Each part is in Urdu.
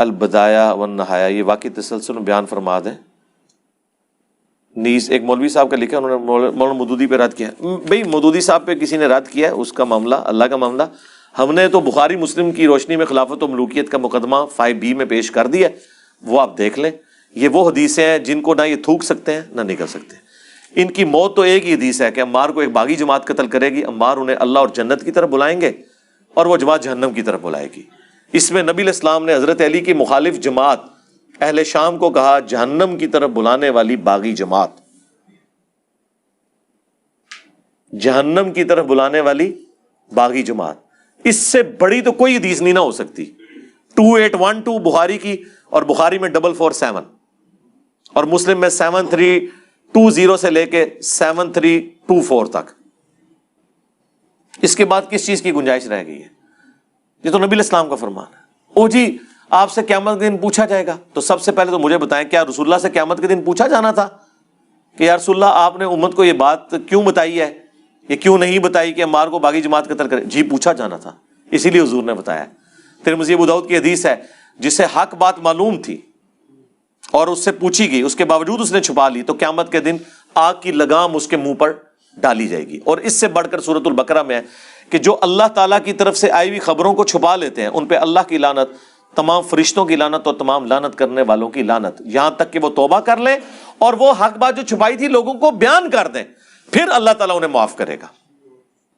البدایہ والنہایہ، یہ واقعی تسلسل میں بیان فرما دیں۔ نیز ایک مولوی صاحب کا لکھا، انہوں نے مولانا مودودی پہ رد کیا۔ بھئی مودودی صاحب پہ کسی نے رد کیا ہے، اس کا معاملہ اللہ کا معاملہ، ہم نے تو بخاری مسلم کی روشنی میں خلافت و ملوکیت کا مقدمہ 5B میں پیش کر دیا، وہ آپ دیکھ لیں۔ یہ وہ حدیثیں ہیں جن کو نہ یہ تھوک سکتے ہیں نہ نکل سکتے ہیں۔ ان کی موت تو ایک ہی حدیث ہے کہ عمار کو ایک باغی جماعت قتل کرے گی، عمار انہیں اللہ اور جنت کی طرف بلائیں گے اور وہ جماعت جہنم کی طرف بلائے گی۔ اس میں نبی علیہ السلام نے حضرت علی کی مخالف جماعت اہل شام کو کہا جہنم کی طرف بلانے والی باغی جماعت، جہنم کی طرف بلانے والی باغی جماعت۔ اس سے بڑی تو کوئی حدیث نہیں نہ ہو سکتی۔ 2812 بخاری کی، اور بخاری میں 447، اور مسلم میں 7320 سے لے کے 7324 تک۔ اس کے بعد کس چیز کی گنجائش رہ گئی ہے؟ یہ تو نبی علیہ السلام کا فرمان ہے۔ او جی آپ سے قیامت کے دن پوچھا جائے گا، تو سب سے پہلے تو مجھے بتائیں کیا رسول اللہ سے قیامت کے دن پوچھا جانا تھا کہ یا رسول اللہ آپ نے امت کو یہ بات کیوں بتائی ہے، یہ کیوں نہیں بتائی کہ عمار کو باغی جماعت قتل کرے؟ جی پوچھا جانا تھا، اسی لیے حضور نے بتایا۔ ترمذی ابو داؤد کی حدیث ہے، جسے حق بات معلوم تھی اور اس سے پوچھی گئی، اس کے باوجود اس نے چھپا لی، تو قیامت کے دن آگ کی لگام اس کے منہ پر ڈالی جائے گی۔ اور اس سے بڑھ کر سورۃ البقرہ میں ہے کہ جو اللہ تعالیٰ کی طرف سے آئی ہوئی خبروں کو چھپا لیتے ہیں، ان پہ اللہ کی لعنت، تمام فرشتوں کی لعنت اور تمام لعنت کرنے والوں کی لعنت، یہاں تک کہ وہ توبہ کر لیں اور وہ حق بات جو چھپائی تھی لوگوں کو بیان کر دیں، پھر اللہ تعالیٰ انہیں معاف کرے گا۔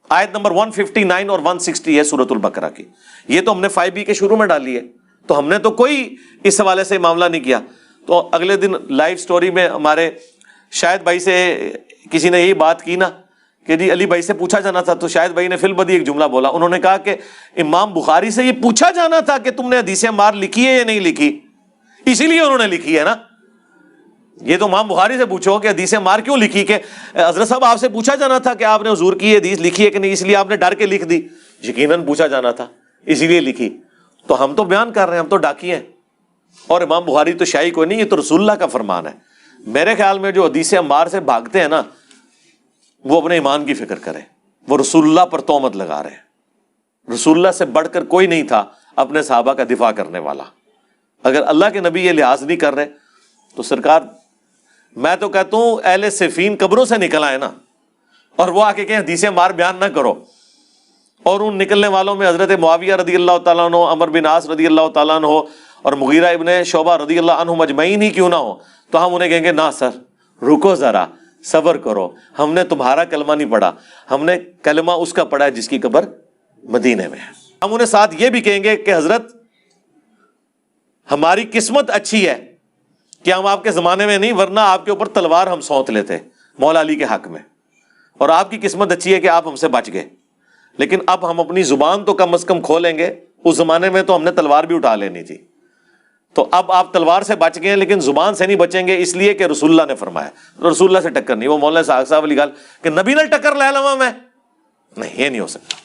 آیت نمبر 159 اور 160 ہے سورۃ البقرہ کی۔ یہ تو ہم نے 5B کے شروع میں ڈالی ہے، تو ہم نے تو کوئی اس حوالے سے معاملہ نہیں کیا۔ تو اگلے دن لائیو سٹوری میں ہمارے شاہد بھائی سے کسی نے یہی بات کی نا کہ جی علی بھائی سے پوچھا جانا تھا، تو شاہد بھائی نے فی البدیہہ ایک جملہ بولا، انہوں نے کہا کہ امام بخاری سے یہ پوچھا جانا تھا کہ تم نے حدیث عمار لکھی ہے یا نہیں لکھی، اسی لیے انہوں نے لکھی ہے نا۔ یہ تو امام بخاری سے پوچھو کہ حدیث عمار کیوں لکھی، کہ حضرت صاحب آپ سے پوچھا جانا تھا کہ آپ نے حضور کی یہ حدیث لکھی ہے کہ نہیں، اس لیے آپ نے ڈر کے لکھ دی۔ یقیناً پوچھا جانا تھا، اسی لیے لکھی۔ تو ہم تو بیان کر رہے ہیں، ہم تو ڈاکی ہیں، اور امام بخاری تو شاہی کوئی نہیں، یہ تو رسول اللہ کا فرمان ہے۔ میرے خیال میں جو حدیث عمار سے بھاگتے ہیں نا، وہ اپنے ایمان کی فکر کریں، وہ رسول اللہ پر تہمت لگا رہے ہیں۔ رسول اللہ سے بڑھ کر کوئی نہیں تھا اپنے صحابہ کا دفاع کرنے والا۔ اگر اللہ کے نبی یہ لحاظ نہیں کر رہے تو سرکار، میں تو کہتا ہوں اہل صفین قبروں سے نکل آئے نا، اور وہ آ کے کہیں حدیث عمار بیان نہ کرو، اور ان نکلنے والوں میں حضرت معاویہ رضی اللہ تعالیٰ عنہ، عمر بن عاص رضی اللہ تعالیٰ عنہ اور مغیرہ ابن شعبہ رضی اللہ عنہ مجمعین ہی کیوں نہ ہو، تو ہم انہیں کہیں گے نا سر، رکو ذرا، صبر کرو، ہم نے تمہارا کلمہ نہیں پڑھا، ہم نے کلمہ اس کا پڑھا ہے جس کی قبر مدینے میں ہے۔ ہم انہیں ساتھ یہ بھی کہیں گے کہ حضرت ہماری قسمت اچھی ہے کہ ہم آپ کے زمانے میں نہیں، ورنہ آپ کے اوپر تلوار ہم سونت لیتے مولا علی کے حق میں، اور آپ کی قسمت اچھی ہے کہ آپ ہم سے بچ گئے، لیکن اب ہم اپنی زبان تو کم از کم کھولیں گے، اس زمانے میں تو ہم نے تلوار بھی اٹھا لینی تھی، تو اب آپ تلوار سے بچ گئے لیکن زبان سے نہیں بچیں گے، اس لیے کہ رسول اللہ نے فرمایا۔ رسول اللہ سے ٹکر نہیں، وہ مولانا صاحب والی گل کہ نبی نے ٹکر لے لواں میں، نہیں، یہ نہیں ہو سکتا۔